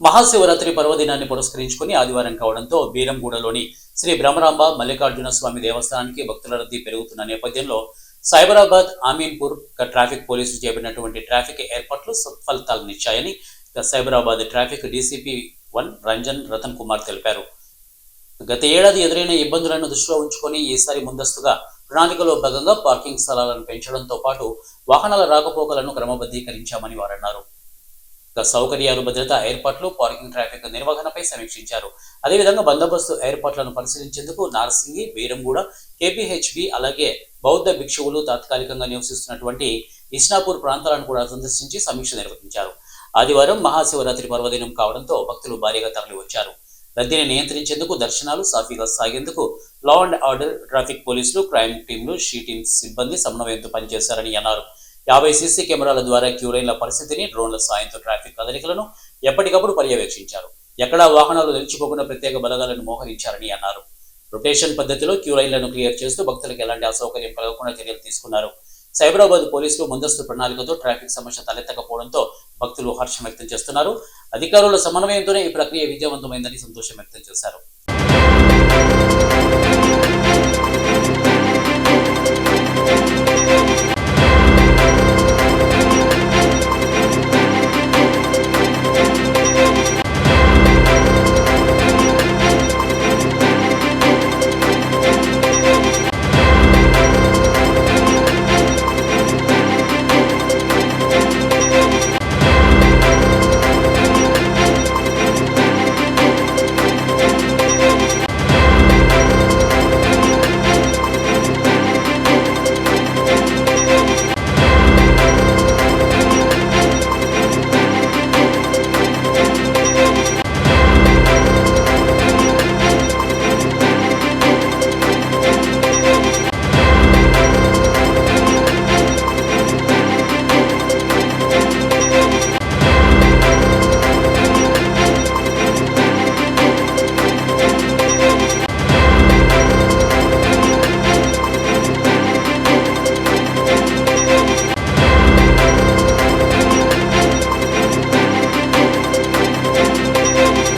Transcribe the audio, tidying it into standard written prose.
మహాశివరాత్రి పర్వదినాన్ని పురస్కరించుకుని ఆదివారం కావడంతో బీరంగూడలోని శ్రీ బ్రహ్మరాంబ మల్లికార్జున స్వామి దేవస్థానానికి భక్తుల రద్దీ పెరుగుతున్న నేపథ్యంలో సైబరాబాద్ అమీన్పూర్ ట్రాఫిక్ పోలీసులు చేపట్టినటువంటి ట్రాఫిక్ ఏర్పాట్లు సత్ఫలితాలనిచ్చాయని సైబరాబాద్ ట్రాఫిక్ డీసీపీ 1 రంజన్ రతన్ కుమార్ తెలిపారు. గత ఏడాది ఎదురైన ఇబ్బందులను దృష్టిలో ఉంచుకొని ఈసారి ముందస్తుగా ప్రణాళికలో భాగంగా పార్కింగ్ స్థలాలను పెంచడంతో పాటు వాహనాల రాకపోకలను క్రమబద్ధీకరించామని వారన్నారు. సౌకర్యాలు, భద్రతా ఏర్పాట్లు, పార్కింగ్, ట్రాఫిక్ నిర్వహణపై సమీక్షించారు. అదేవిధంగా బందోబస్తు ఏర్పాట్లను పరిశీలించేందుకు నార్సింగి, బీరంగూడ, కేపీహెచ్బి అలాగే బౌద్ధ భిక్షువులు తాత్కాలికంగా నివసిస్తున్నటువంటి ఇస్నాపూర్ ప్రాంతాలను కూడా సందర్శించి సమీక్ష నిర్వహించారు. ఆదివారం మహాశివరాత్రి పర్వదినం కావడంతో భక్తులు భారీగా తరలి వచ్చారు. రద్దీని నియంత్రించేందుకు దర్శనాలు సాఫీగా సాగేందుకు లా అండ్ ఆర్డర్, ట్రాఫిక్ పోలీసులు, క్రైమ్ టీంలు, షీ టీమ్స్ సిబ్బంది సమన్వయంతో పనిచేశారని అన్నారు. 50 సీసీ కెమెరాల ద్వారా క్యూలైన్ల పరిస్థితిని, డ్రోన్ల సాయంతో ట్రాఫిక్ కదలికలను ఎప్పటికప్పుడు పర్యవేక్షించారు. ఎక్కడా వాహనాలు నిలిచిపోకుండా ప్రత్యేక బలగాలను మోహరించారని అన్నారు. రొటేషన్ పద్ధతిలో క్యూలైన్లను క్లియర్ చేస్తూ భక్తులకు ఎలాంటి అసౌకర్యం కలగకుండా చర్యలు తీసుకున్నారు. సైబరాబాద్ పోలీసులు ముందస్తు ప్రణాళికతో ట్రాఫిక్ సమస్య తలెత్తకపోవడంతో భక్తులు హర్షం వ్యక్తం చేస్తున్నారు. అధికారుల సమన్వయంతోనే ఈ ప్రక్రియ విజయవంతమైందని సంతోషం వ్యక్తం చేశారు.